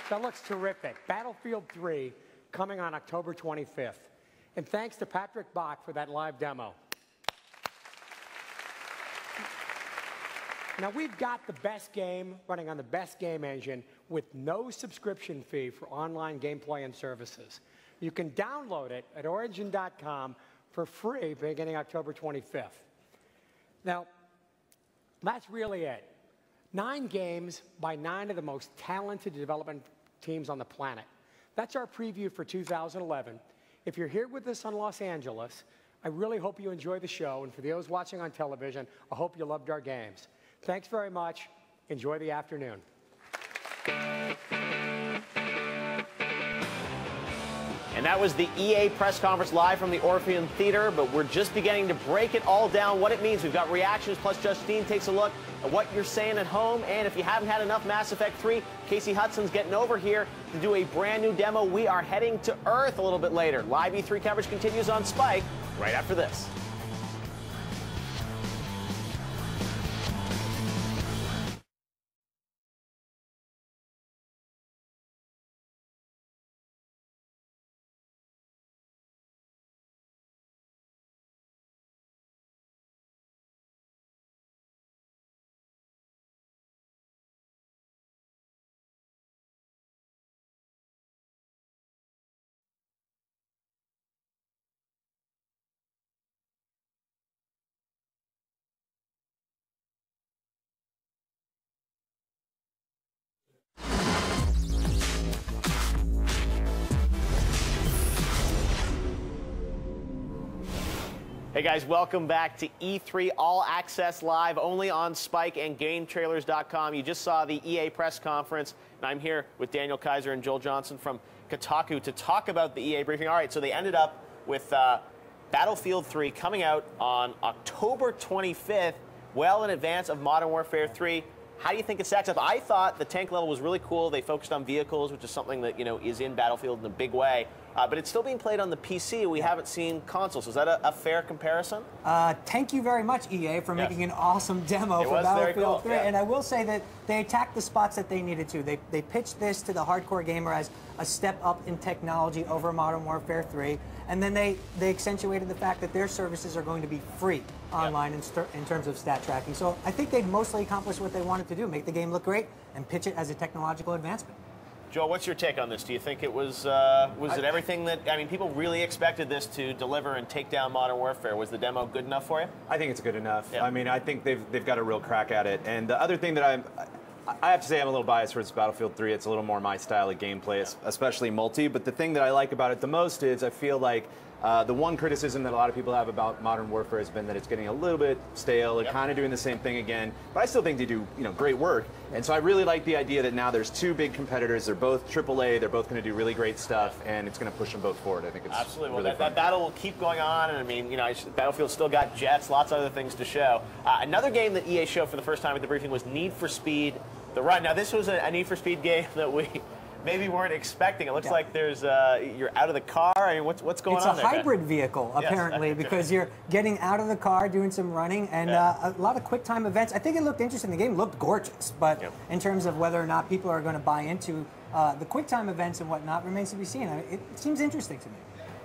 That looks terrific. Battlefield 3 coming on October 25th. And thanks to Patrick Bach for that live demo. Now, we've got the best game running on the best game engine with no subscription fee for online gameplay and services. You can download it at Origin.com for free beginning October 25th. Now, that's really it. 9 games by 9 of the most talented development teams on the planet. That's our preview for 2011. If you're here with us on Los Angeles, I really hope you enjoy the show. And for those watching on television, I hope you loved our games. Thanks very much. Enjoy the afternoon. And that was the EA press conference live from the Orpheum Theater, but we're just beginning to break it all down, what it means. We've got reactions, plus Justine takes a look at what you're saying at home. And if you haven't had enough Mass Effect 3, Casey Hudson's getting over here to do a brand new demo. We are heading to Earth a little bit later. Live E3 coverage continues on Spike right after this. Hey guys, welcome back to E3 All Access Live, only on Spike and GameTrailers.com. You just saw the EA press conference, and I'm here with Daniel Kaiser and Joel Johnson from Kotaku to talk about the EA briefing. All right, so they ended up with Battlefield 3 coming out on October 25th, well in advance of Modern Warfare 3. How do you think it stacks up? I thought the tank level was really cool. They focused on vehicles, which is something that, you know, is in Battlefield in a big way. But it's still being played on the PC. We haven't seen consoles. Is that a fair comparison? Thank you very much, EA, for making an awesome demo for Battlefield 3. And I will say that they attacked the spots that they needed to. They pitched this to the hardcore gamer as a step up in technology over Modern Warfare 3. And then they accentuated the fact that their services are going to be free online in terms of stat tracking. So I think they mostly accomplished what they wanted to do, make the game look great and pitch it as a technological advancement. Joel, what's your take on this? Do you think it was it everything that, I mean, people really expected this to deliver and take down Modern Warfare? Was the demo good enough for you? I think it's good enough. I mean, I think they've got a real crack at it. And the other thing that I have to say I'm a little biased towards Battlefield 3. It's a little more my style of gameplay, especially multi. But the thing that I like about it the most is I feel like the one criticism that a lot of people have about Modern Warfare has been that it's getting a little bit stale and kind of doing the same thing again. But I still think they do, you know, great work. And so I really like the idea that now there's 2 big competitors. They're both AAA. They're both going to do really great stuff, and it's going to push them both forward. I think it's absolutely. Really well, that battle will keep going on, and I mean, you know, Battlefield's still got jets, lots of other things to show. Another game that EA showed for the first time at the briefing was Need for Speed: The Run. Now, this was a Need for Speed game that we maybe weren't expecting. It looks like there's you're out of the car. I mean, what's going on there? It's a hybrid vehicle, apparently, because you're getting out of the car, doing some running, and a lot of quick time events. I think it looked interesting. The game looked gorgeous, but in terms of whether or not people are going to buy into the quick time events and whatnot remains to be seen. I mean, it seems interesting to me.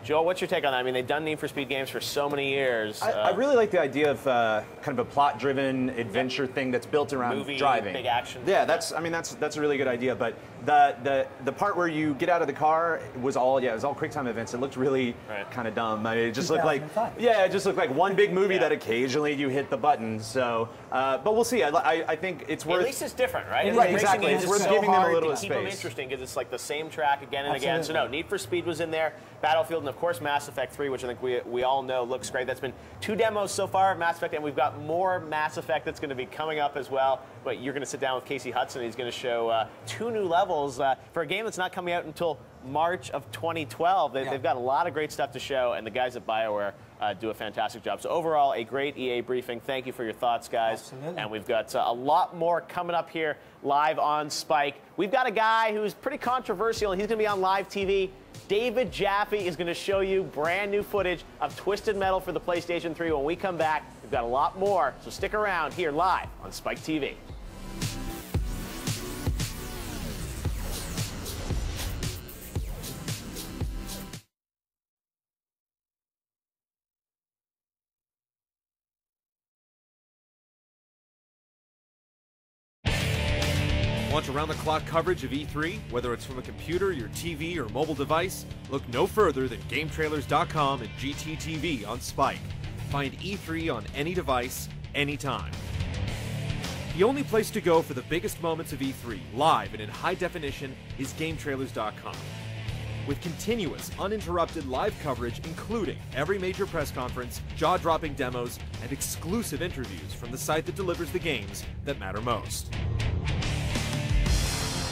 Joel, what's your take on that? I mean, they've done Need for Speed games for so many years. I really like the idea of kind of a plot-driven adventure thing that's built around movie, driving. Big action. Yeah, that's a really good idea. But the part where you get out of the car was all it was all QuickTime events. It looked really kind of dumb. I mean, it just looked like it just looked like one big movie that occasionally you hit the button. So, but we'll see. I think it's worth. At least it's different, right? Right, exactly. It's worth giving them a little space. Keep them interesting because it's like the same track again and again. So no, Need for Speed was in there. Battlefield, and of course Mass Effect 3, which I think we all know looks great. That's been 2 demos so far of Mass Effect, and we've got more Mass Effect that's going to be coming up as well. But you're going to sit down with Casey Hudson. He's going to show 2 new levels for a game that's not coming out until March of 2012. They've got a lot of great stuff to show, and the guys at BioWare do a fantastic job. So overall, a great EA briefing. Thank you for your thoughts, guys. Absolutely. And we've got a lot more coming up here live on Spike. We've got a guy who's pretty controversial, and he's going to be on live TV. David Jaffe is going to show you brand new footage of Twisted Metal for the PlayStation 3. When we come back, we've got a lot more, so stick around here live on Spike TV. Want around-the-clock coverage of E3, whether it's from a computer, your TV, or mobile device? Look no further than GameTrailers.com and GTTV on Spike. Find E3 on any device, anytime. The only place to go for the biggest moments of E3, live and in high definition, is GameTrailers.com. With continuous, uninterrupted live coverage including every major press conference, jaw-dropping demos, and exclusive interviews from the site that delivers the games that matter most.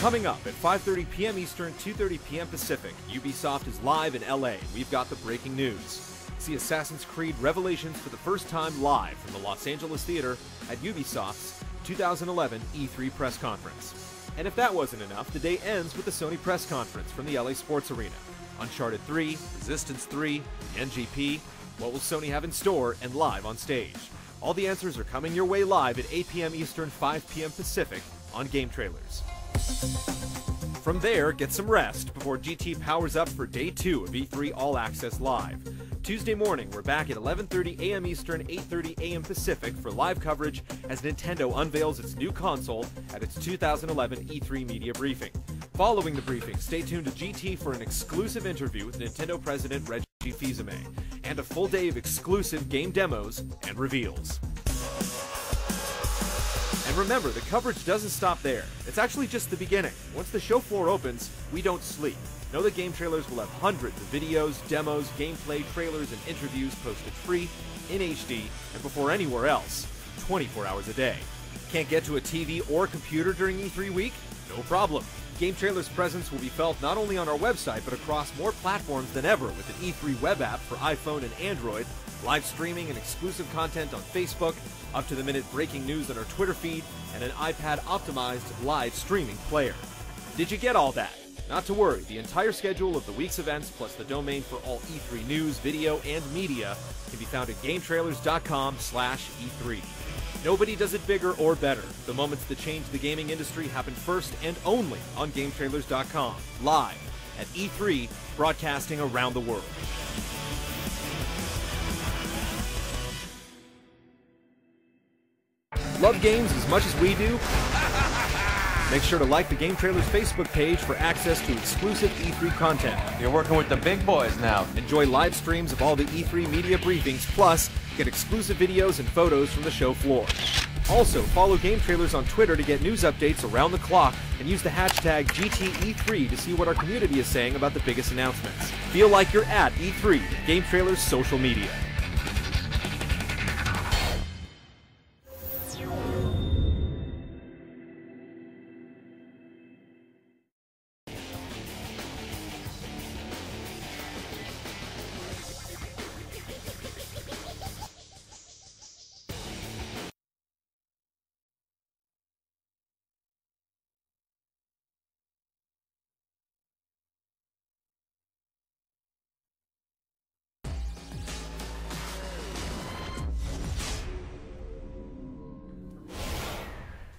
Coming up at 5:30 p.m. Eastern, 2:30 p.m. Pacific, Ubisoft is live in LA. We've got the breaking news. See Assassin's Creed Revelations for the first time live from the Los Angeles Theater at Ubisoft's 2011 E3 press conference. And if that wasn't enough, the day ends with the Sony press conference from the LA Sports Arena. Uncharted 3, Resistance 3, the NGP, what will Sony have in store and live on stage? All the answers are coming your way live at 8 p.m. Eastern, 5 p.m. Pacific on Game Trailers. From there, get some rest before GT powers up for Day 2 of E3 All Access Live. Tuesday morning, we're back at 11:30 a.m. Eastern, 8:30 a.m. Pacific for live coverage as Nintendo unveils its new console at its 2011 E3 media briefing. Following the briefing, stay tuned to GT for an exclusive interview with Nintendo President Reggie Fils-Aimé and a full day of exclusive game demos and reveals. And remember, the coverage doesn't stop there. It's actually just the beginning. Once the show floor opens, we don't sleep. Know that Game Trailers will have hundreds of videos, demos, gameplay, trailers, and interviews posted free, in HD, and before anywhere else, 24 hours a day. Can't get to a TV or computer during E3 week? No problem. Game Trailers' presence will be felt not only on our website, but across more platforms than ever with an E3 web app for iPhone and Android, live streaming and exclusive content on Facebook, up-to-the-minute breaking news on our Twitter feed, and an iPad-optimized live streaming player. Did you get all that? Not to worry, the entire schedule of the week's events, plus the domain for all E3 news, video, and media can be found at GameTrailers.com/E3. Nobody does it bigger or better. The moments that change the gaming industry happen first and only on GameTrailers.com, live at E3, broadcasting around the world. Love games as much as we do? Make sure to like the Game Trailers Facebook page for access to exclusive E3 content. You're working with the big boys now. Enjoy live streams of all the E3 media briefings, plus get exclusive videos and photos from the show floor. Also, follow Game Trailers on Twitter to get news updates around the clock and use the hashtag GTE3 to see what our community is saying about the biggest announcements. Feel like you're at E3, Game Trailers social media.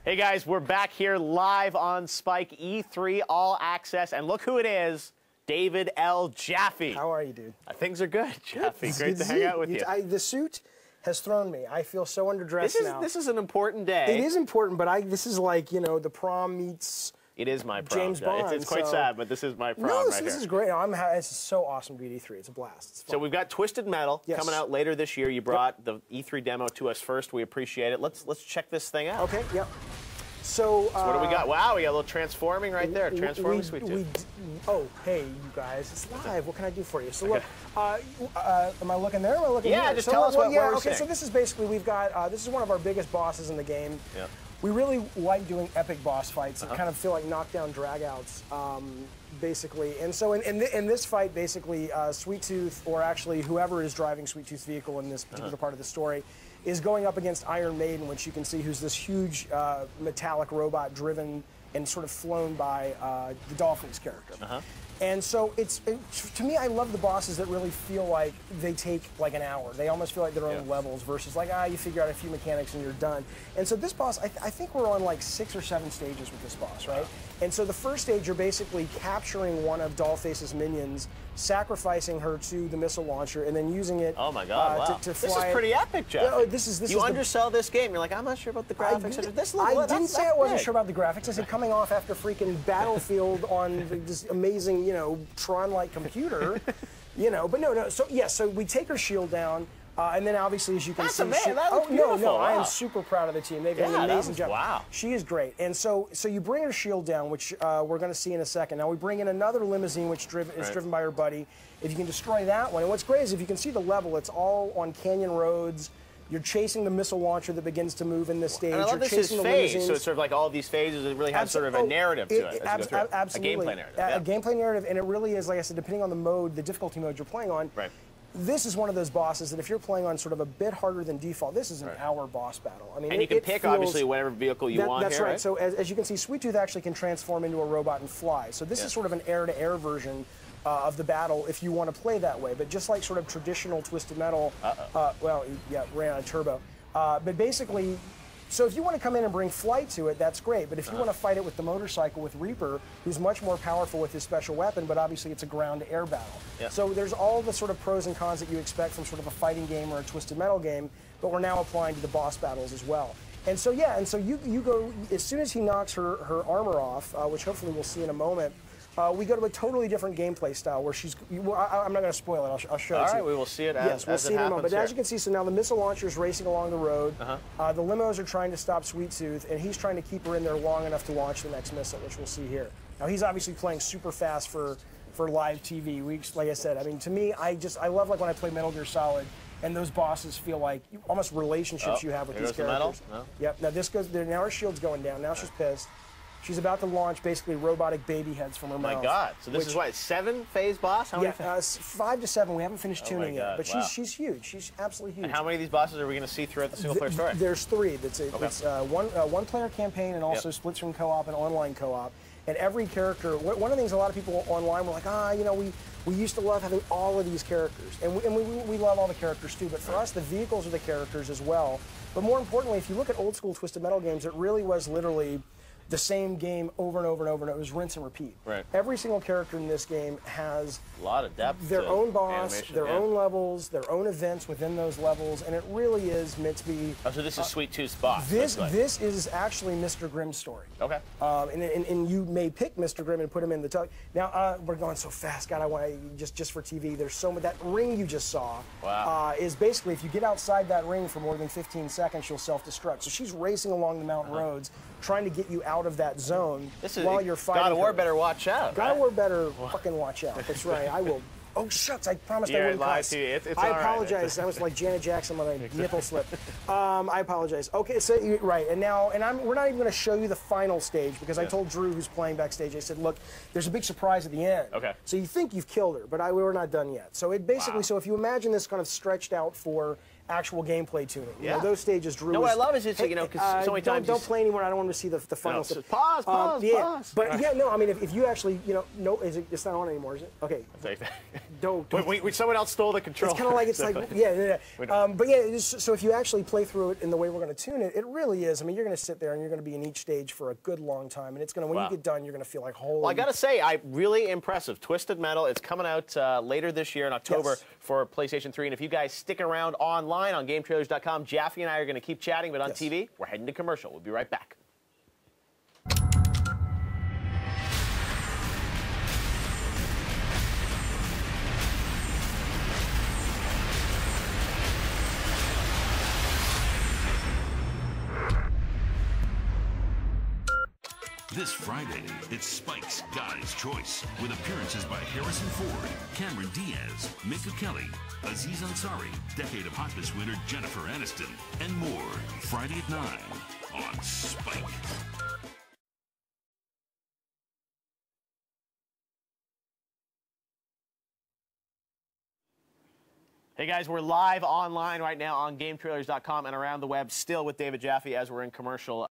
Hey guys, we're back here live on Spike E3 All Access, and look who it is, David L. Jaffe. How are you, dude? Things are good, Jaffe. Great to hang out with you. The suit has thrown me. I feel so underdressed now. This is an important day. It is important, but this is like, you know, the prom meets It is my prom. James Bond. It's quite sad, but this is my prom no, right this here. is great. It's so awesome to be at E3. It's a blast. It's fun. So we've got Twisted Metal coming out later this year. You brought the E3 demo to us first. We appreciate it. Let's check this thing out. Okay, yep. So what do we got? Wow, we got a little transforming right there. Transforming Sweet Tooth. Oh, hey, you guys, it's live. What can I do for you? So look, am I looking there or am I looking here? Yeah, just tell us what we're seeing. So this is basically, we've got, this is one of our biggest bosses in the game. Yeah. We really like doing epic boss fights that kind of feel like knockdown dragouts, basically. And so in this fight, basically, Sweet Tooth, or actually whoever is driving Sweet Tooth's vehicle in this particular part of the story, is going up against Iron Maiden, which you can see who's this huge metallic robot driven and sort of flown by the Dolphins character. And so to me, I love the bosses that really feel like they take like an hour. They almost feel like their own levels versus like, you figure out a few mechanics and you're done. And so this boss, I think we're on like 6 or 7 stages with this boss, right? And so the first stage, you're basically capturing one of Dollface's minions, sacrificing her to the missile launcher, and then using it oh my God, wow. to fly. This is it. pretty epic, Jeff. This you undersell this game. You're like, I'm not sure about the graphics. I didn't say I wasn't sure about the graphics. I said coming off after freaking Battlefield on this amazing, Tron-like computer, But no. So so we take her shield down. And then obviously, as you can see, no, I am super proud of the team. They've done an amazing job. Wow. She is great. And so you bring her shield down, which we're going to see in a second. Now we bring in another limousine, which is driven by her buddy. If you can destroy that one, and what's great is if you can see the level, it's all on canyon roads. You're chasing the missile launcher that begins to move in this stage. And I love You're this chasing is the phase, limousines. so it's sort of like all of these phases. It really has sort of a narrative to it. Absolutely. A gameplay narrative. A gameplay narrative, and it really is, like I said, depending on the mode, the difficulty mode you're playing on. Right. This is one of those bosses that if you're playing on sort of a bit harder than default, this is an hour boss battle. I mean, and you can pick, obviously, whatever vehicle you want That's here, right. So as you can see, Sweet Tooth actually can transform into a robot and fly. So this is sort of an air-to-air version of the battle if you want to play that way. But just like sort of traditional Twisted Metal, ran out of turbo. But basically, so if you want to come in and bring flight to it, that's great. But if you want to fight it with the motorcycle with Reaper, who's much more powerful with his special weapon, but obviously it's a ground-to-air battle. Yeah. So there's all the sort of pros and cons that you expect from sort of a fighting game or a Twisted Metal game, but we're now applying to the boss battles as well. And so you go, as soon as he knocks her armor off, which hopefully we'll see in a moment, we go to a totally different gameplay style where she's. I'm not going to spoil it. I'll show it to you. All right, we will see it as we'll see it in a moment. But as you can see, so now the missile launcher is racing along the road. The limos are trying to stop Sweet Tooth, and he's trying to keep her in there long enough to launch the next missile, which we'll see here. Now he's obviously playing super fast for live TV. Like I said, I mean, to me, I love like when I play Metal Gear Solid. And those bosses feel like almost relationships you have with these characters. Yep. Now this goes there. Now her shield's going down. Now she's pissed. She's about to launch basically robotic baby heads from her mouth. My God! So this is what 7-phase boss? How many? 5 to 7. We haven't finished tuning yet, but she's huge. She's absolutely huge. And how many of these bosses are we going to see throughout the single-player story? There's 3. It's one-player campaign and also splits from co-op and online co-op. And every character. One of the things a lot of people online were like, we used to love having all of these characters, and we love all the characters too. But for us, the vehicles are the characters as well. But more importantly, if you look at old school Twisted Metal games, it really was literally the same game over and over and over, and it was rinse and repeat. Right. Every single character in this game has a lot of depth, their own boss, their own levels, their own events within those levels, and it really is meant to be. Oh, so this is Sweet Tooth's boss. This is actually Mr. Grimm's story. Okay. And you may pick Mr. Grimm and put him in the tug. Now we're going so fast, God, I want just for TV. There's so much. That ring you just saw is basically if you get outside that ring for more than 15 seconds, you'll self-destruct. So she's racing along the mountain roads, trying to get you out of that zone while you're fighting. God of War better watch out. God of War better fucking watch out. That's right. I will. Oh shucks! I promised I wouldn't cuss. I apologize. I was like Janet Jackson when I nipple slipped. I apologize. Okay, so right, and we're not even going to show you the final stage because I told Drew, who's playing backstage, I said, look, there's a big surprise at the end. Okay. So you think you've killed her, but we're not done yet. So it basically, so if you imagine this kind of stretched out for actual gameplay tuning. You know, those stages, Drew. No, what I love is it's because so many times. Don't play anymore. I don't want to see the final. No, pause. But no, I mean, if you actually, it's not on anymore, is it? Okay. Don't. Wait, someone else stole the control. It's kind of like but yeah. So if you actually play through it in the way we're going to tune it, it really is. I mean, you're going to sit there and you're going to be in each stage for a good long time, and it's going to when you get done, you're going to feel like holy. Well, I got to say, really impressive. Twisted Metal. It's coming out later this year in October for PlayStation 3, and if you guys stick around online on GameTrailers.com, Jaffe and I are going to keep chatting, but on TV, we're heading to commercial. We'll be right back. This Friday, it's Spike's Guy's Choice, with appearances by Harrison Ford, Cameron Diaz, Minka Kelly, Aziz Ansari, Decade of Hotness winner Jennifer Aniston, and more. Friday at 9 on Spike. Hey guys, we're live online right now on GameTrailers.com and around the web, still with David Jaffe as we're in commercial.